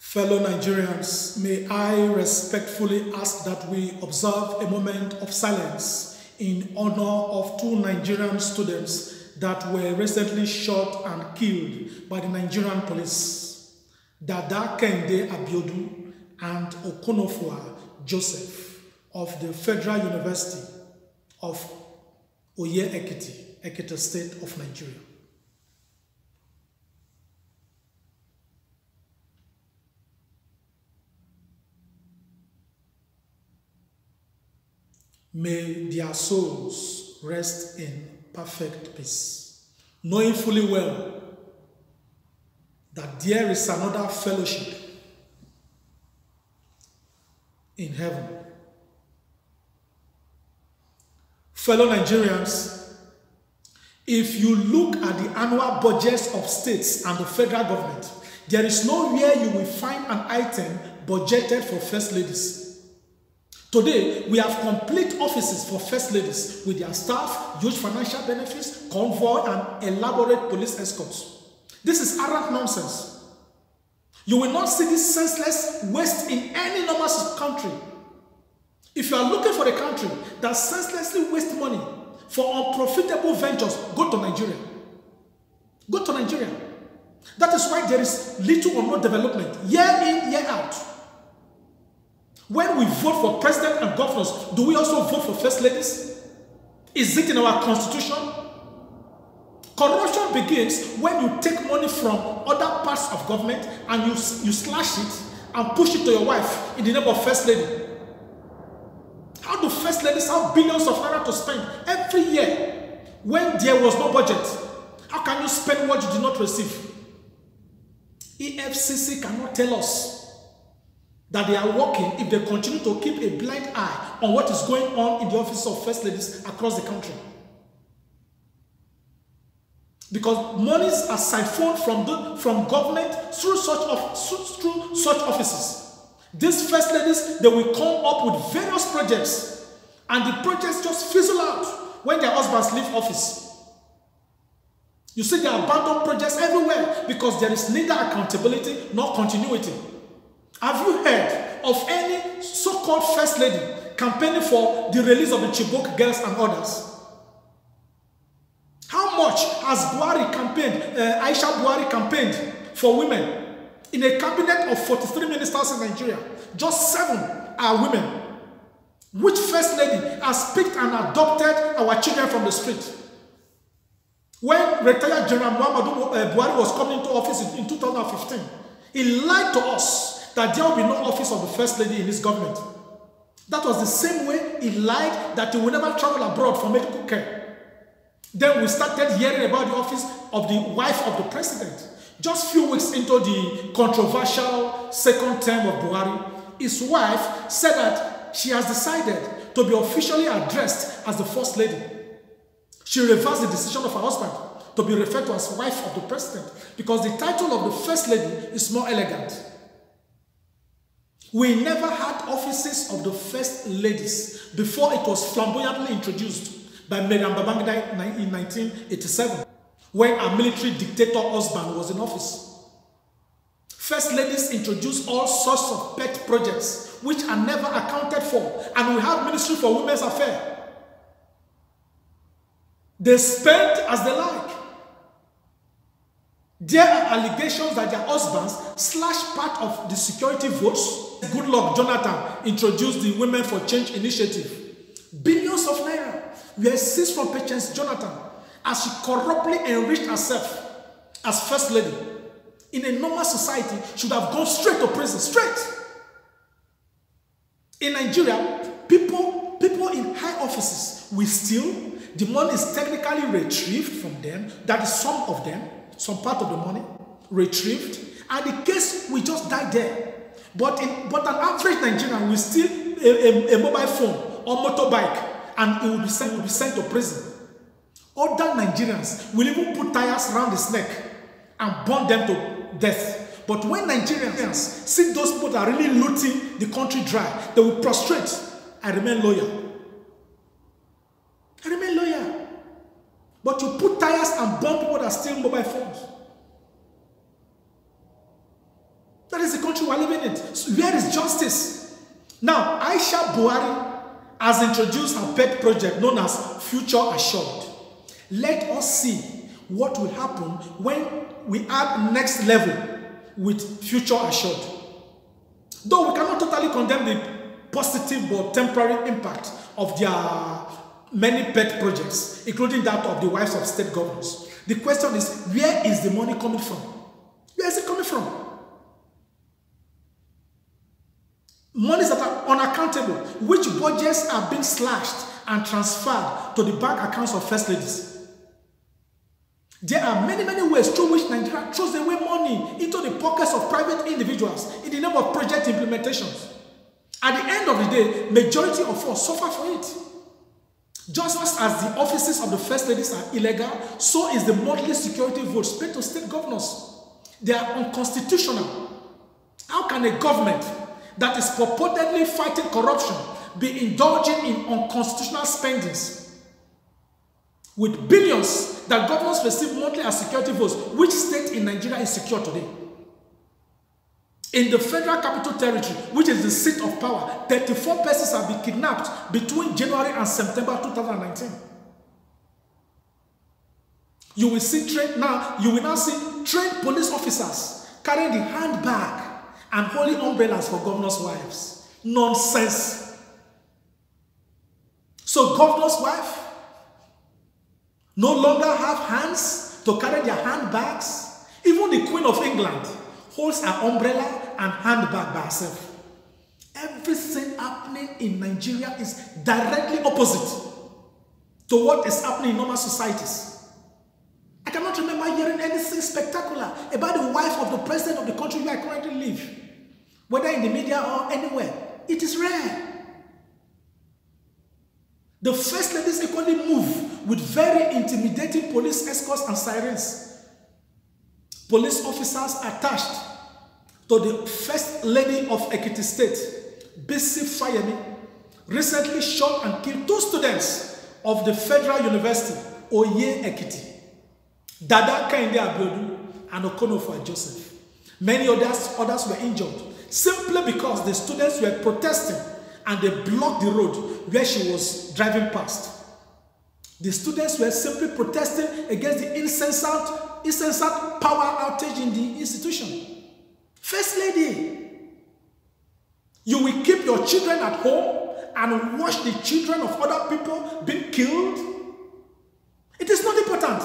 Fellow Nigerians, may I respectfully ask that we observe a moment of silence in honor of two Nigerian students that were recently shot and killed by the Nigerian police, Dada Kehinde Abiodun and Okonofua Joseph of the Federal University of Oye-Ekiti, Ekiti State of Nigeria. May their souls rest in perfect peace, knowing fully well that there is another fellowship in heaven. Fellow Nigerians, if you look at the annual budgets of states and the federal government, there is nowhere you will find an item budgeted for first ladies. Today, we have complete offices for first ladies with their staff, huge financial benefits, convoy, and elaborate police escorts. This is arrant nonsense. You will not see this senseless waste in any normal country. If you are looking for a country that senselessly wastes money for unprofitable ventures, go to Nigeria. Go to Nigeria. That is why there is little or no development, year in, year out. When we vote for president and governors, do we also vote for first ladies? Is it in our constitution? Corruption begins when you take money from other parts of government and you slash it and push it to your wife in the name of first lady. How do first ladies have billions of naira to spend every year when there was no budget? How can you spend what you did not receive? EFCC cannot tell us that they are working if they continue to keep a blind eye on what is going on in the office of first ladies across the country. Because monies are siphoned from government through such offices. These first ladies, they will come up with various projects, and the projects just fizzle out when their husbands leave office. You see, they abandon projects everywhere because there is neither accountability nor continuity. Have you heard of any so-called first lady campaigning for the release of the Chibok girls and others? How much has Buhari campaigned, Aisha Buhari campaigned for women? In a cabinet of 43 ministers in Nigeria, just 7 are women. Which first lady has picked and adopted our children from the street? When retired General Muhammadu Buhari was coming into office in 2015, he lied to us that there will be no office of the first lady in his government. That was the same way he lied that he will never travel abroad for medical care. Then we started hearing about the office of the wife of the president. Just few weeks into the controversial second term of Buhari, his wife said that she has decided to be officially addressed as the first lady. She reversed the decision of her husband to be referred to as wife of the president because the title of the first lady is more elegant. We never had offices of the first ladies before it was flamboyantly introduced by Mariam Babangida in 1987, when a military dictator husband was in office. First ladies introduced all sorts of pet projects which are never accounted for, and we have Ministry for Women's Affairs. They spend as they like. There are allegations that their husbands slash part of the security votes. Goodluck Jonathan introduced the Women for Change initiative. Billions of naira were seized from Patience Jonathan as she corruptly enriched herself as first lady. In a normal society, should have gone straight to prison, straight. In Nigeria, people in high offices will steal. The money is technically retrieved from them. That is some of them, some part of the money retrieved, and the case will just die there. But an average Nigerian will steal a mobile phone or motorbike, and it will be sent to prison. Other Nigerians will even put tires around his neck and burn them to death. But when Nigerians see those people that are really looting the country dry, they will prostrate. I remain loyal. I remain loyal. But you put tires and burn people that steal mobile phones. That is is the country we're living in? Where is justice? Now, Aisha Buhari has introduced her pet project known as Future Assured. Let us see what will happen when we add next level with Future Assured. Though we cannot totally condemn the positive but temporary impact of their many pet projects, including that of the wives of state governors. The question is, where is the money coming from? Where is it coming from? Monies that are unaccountable, which budgets are being slashed and transferred to the bank accounts of first ladies. There are many, many ways through which Nigeria throws away money into the pockets of private individuals in the name of project implementations. At the end of the day, majority of us suffer for it. Just as the offices of the first ladies are illegal, so is the monthly security votes paid to state governors. They are unconstitutional. How can a government that is purportedly fighting corruption be indulging in unconstitutional spendings? With billions that governments receive monthly as security votes, which state in Nigeria is secure today? In the Federal Capital Territory, which is the seat of power, 34 persons have been kidnapped between January and September 2019. You will now see trained police officers carrying the handbag and holding umbrellas for governors' wives. Nonsense. So governors' wives no longer have hands to carry their handbags. Even the Queen of England holds her umbrella and handbag by herself. Everything happening in Nigeria is directly opposite to what is happening in normal societies. I cannot remember hearing anything spectacular about the wife of the president of the country where I currently live, whether in the media or anywhere. It is rare. The first ladies equally move with very intimidating police escorts and sirens. Police officers attached to the First Lady of Ekiti State, Bisi Fayemi, recently shot and killed 2 students of the Federal University, Oye Ekiti, Dada Kainde Abiodun and Okonofo Joseph. Many others were injured simply because the students were protesting and they blocked the road where she was driving past. The students were simply protesting against the insensate power outage in the institution. First Lady, you will keep your children at home and watch the children of other people being killed? It is not important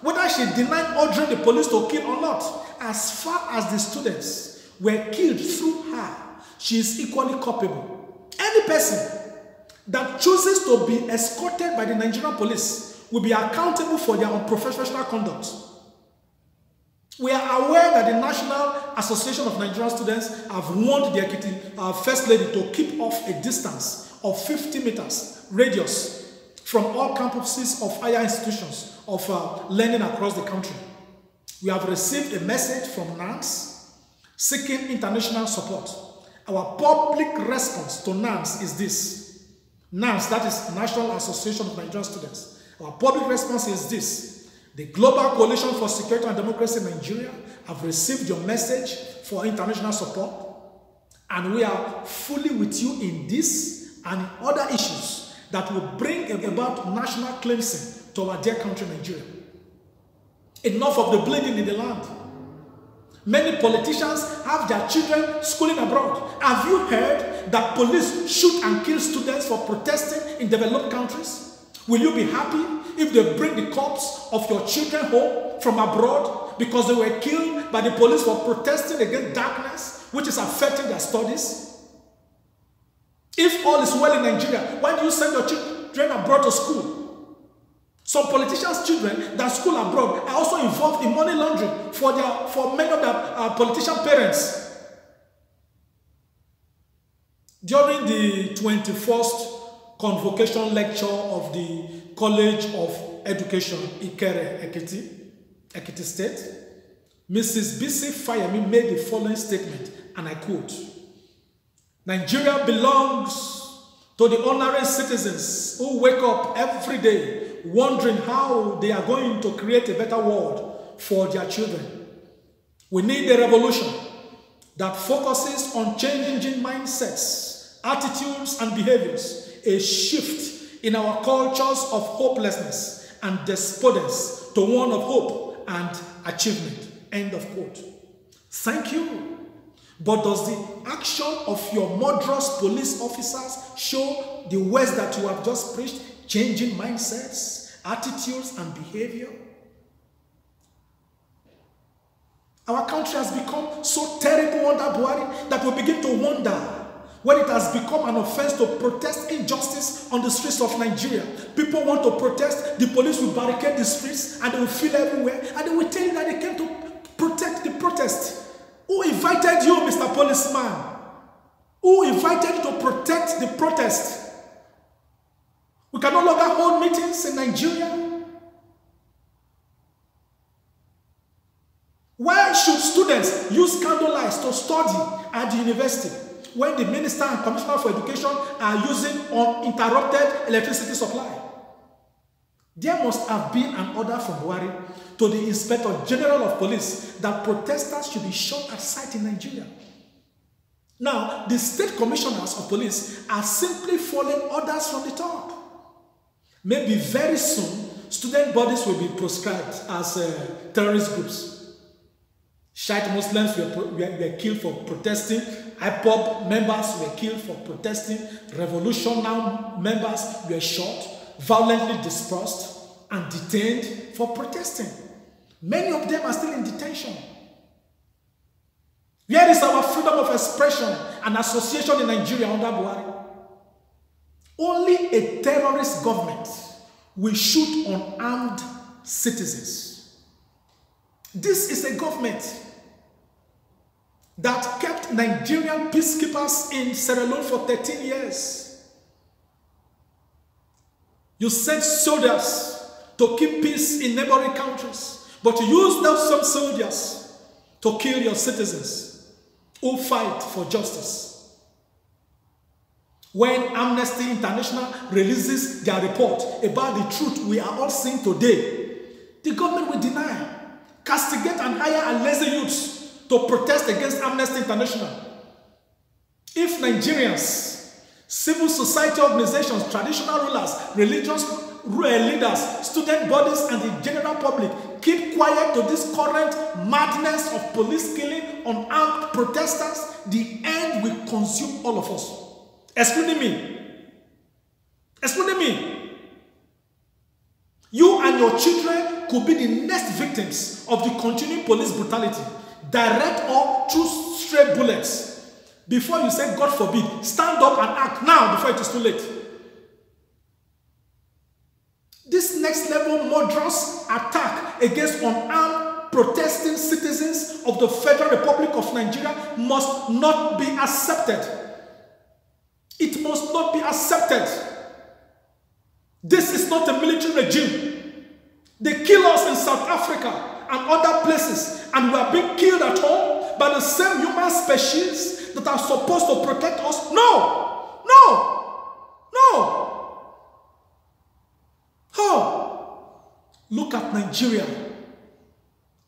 whether she denied ordering the police to kill or not. As far as the students were killed through her, she is equally culpable. Any person that chooses to be escorted by the Nigerian police will be accountable for their unprofessional conduct. We are aware that the National Association of Nigerian Students have warned the Ekiti First Lady to keep off a distance of 50 meters radius from all campuses of higher institutions of learning across the country. We have received a message from NANS seeking international support. Our public response to NANS is this. NANS, that is National Association of Nigerian Students. Our public response is this. The Global Coalition for Security and Democracy in Nigeria have received your message for international support, and we are fully with you in this and in other issues that will bring about national cleansing to our dear country, Nigeria. Enough of the bleeding in the land. Many politicians have their children schooling abroad. Have you heard that police shoot and kill students for protesting in developed countries? Will you be happy if they bring the corpse of your children home from abroad because they were killed by the police for protesting against darkness, which is affecting their studies? If all is well in Nigeria, why do you send your children abroad to school? Some politicians' children that school abroad are also involved in money laundering for many of their politician parents. During the 21st convocation lecture of the College of Education, Ikere, Ekiti State, Mrs. Bisi Fayemi made the following statement, and I quote, "Nigeria belongs to the honorary citizens who wake up every day wondering how they are going to create a better world for their children. We need a revolution, that focuses on changing mindsets, attitudes, and behaviors, a shift in our cultures of hopelessness and despondence to one of hope and achievement. End of quote. Thank you. But does the action of your murderous police officers show the words that you have just preached? Changing mindsets, attitudes, and behavior? Our country has become so terrible under Buhari that we begin to wonder when it has become an offense to protest injustice on the streets of Nigeria. People want to protest, the police will barricade the streets and they will fill everywhere, and they will tell you that they came to protect the protest. Who invited you, Mr. Policeman? Who invited you to protect the protest? We can no longer hold meetings in Nigeria. Why should students use candlelight to study at the university when the Minister and Commissioner for Education are using uninterrupted electricity supply? There must have been an order from Buhari to the Inspector General of Police that protesters should be shot at sight in Nigeria. Now, the state commissioners of police are simply following orders from the top. Maybe very soon, student bodies will be proscribed as terrorist groups. Shiite Muslims were killed for protesting. IPOB members were killed for protesting. Revolution Now members were shot, violently dispersed, and detained for protesting. Many of them are still in detention. Where is our freedom of expression and association in Nigeria under Buhari? Only a terrorist government will shoot unarmed citizens. This is a government that kept Nigerian peacekeepers in Sierra Leone for 13 years. You sent soldiers to keep peace in neighboring countries, but you use those same soldiers to kill your citizens who fight for justice. When Amnesty International releases their report about the truth we are all seeing today, the government will deny, castigate, and hire a lazy youths to protest against Amnesty International. If Nigerians, civil society organizations, traditional rulers, religious leaders, student bodies, and the general public keep quiet to this current madness of police killing unarmed protesters, the end will consume all of us, excluding me. Excluding me. You and your children could be the next victims of the continuing police brutality, direct or through stray bullets. Before you say, God forbid, stand up and act now before it is too late. This next level murderous attack against unarmed protesting citizens of the Federal Republic of Nigeria must not be accepted. It must not be accepted. This is not a military regime. They kill us in South Africa and other places, and we are being killed at home by the same human species that are supposed to protect us. No! No! No! Oh! Look at Nigeria,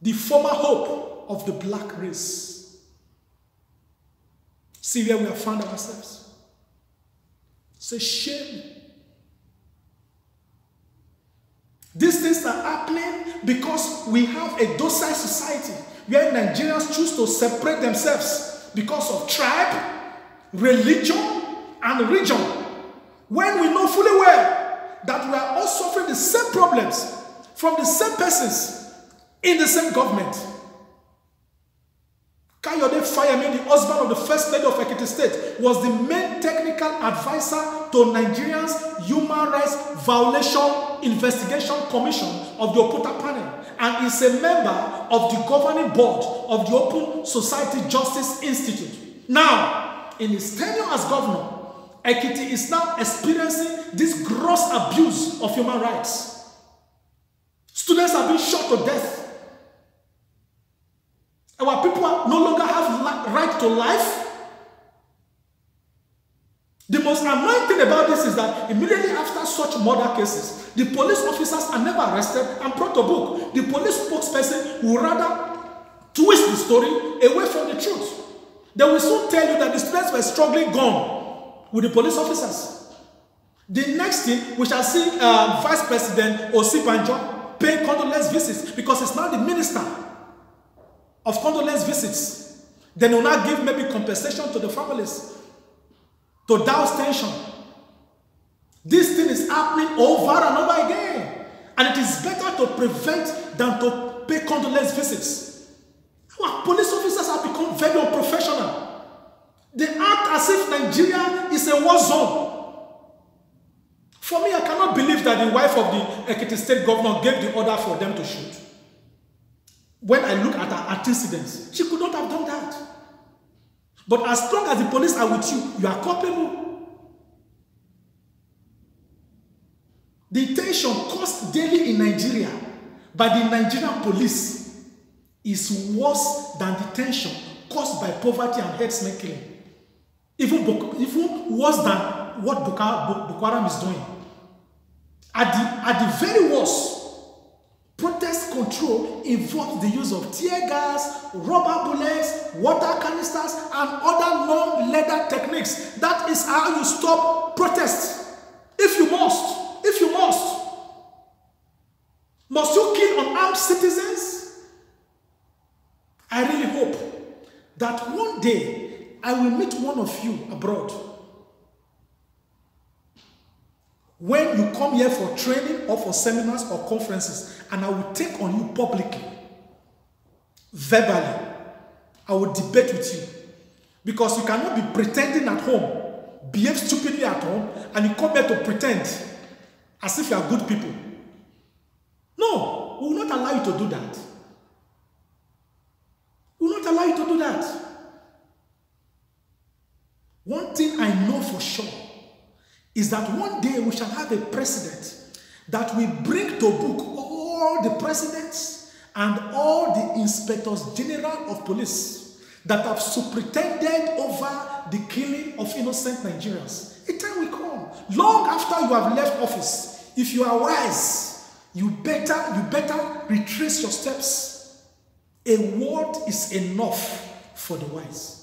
the former hope of the black race. See where we have found ourselves. It's a shame. These things are happening because we have a docile society where Nigerians choose to separate themselves because of tribe, religion, and region, when we know fully well that we are all suffering the same problems from the same persons in the same government. Kayode Fayemi, the husband of the First Lady of Ekiti State, was the main technical advisor to Nigerians Human Rights Violation Investigation Commission of the Oputa panel, and is a member of the governing board of the Open Society Justice Institute. Now, in his tenure as governor, Ekiti is now experiencing this gross abuse of human rights. Students are being shot to death. Our people no longer have right to life. The most annoying thing about this is that immediately after such murder cases, the police officers are never arrested and brought to book. The police spokesperson will rather twist the story away from the truth. They will soon tell you that the students were struggling gone with the police officers. The next thing, we shall see Vice President Osibanjo paying condolence visits because he's now the minister of condolence visits. Then he will now give maybe compensation to the families to douse tension. This thing is happening over and over again. And it is better to prevent than to pay condolence visits. Our police officers have become very unprofessional. They act as if Nigeria is a war zone. For me, I cannot believe that the wife of the Ekiti State governor gave the order for them to shoot. When I look at her antecedents, she could not have done that. But as long as the police are with you, you are culpable. The tension caused daily in Nigeria by the Nigerian police is worse than the tension caused by poverty and herdsmen killing. Even worse than what Boko Haram is doing. At the very worst, protest control involves the use of tear gas, rubber bullets, water canisters, and other non-lethal techniques. That is how you stop protests. If you must. Must you kill unarmed citizens? I really hope that one day I will meet one of you abroad. When you come here for training or for seminars or conferences, and I will take on you publicly, verbally, I will debate with you. Because you cannot be pretending at home, behave stupidly at home, and you come here to pretend as if you are good people. No, we will not allow you to do that. We will not allow you to do that. One thing I know for sure is that one day we shall have a president that will bring to book all the presidents and all the inspectors general of police that have superintended over the killing of innocent Nigerians. A time will come, long after you have left office. If you are wise, you better retrace your steps. A word is enough for the wise.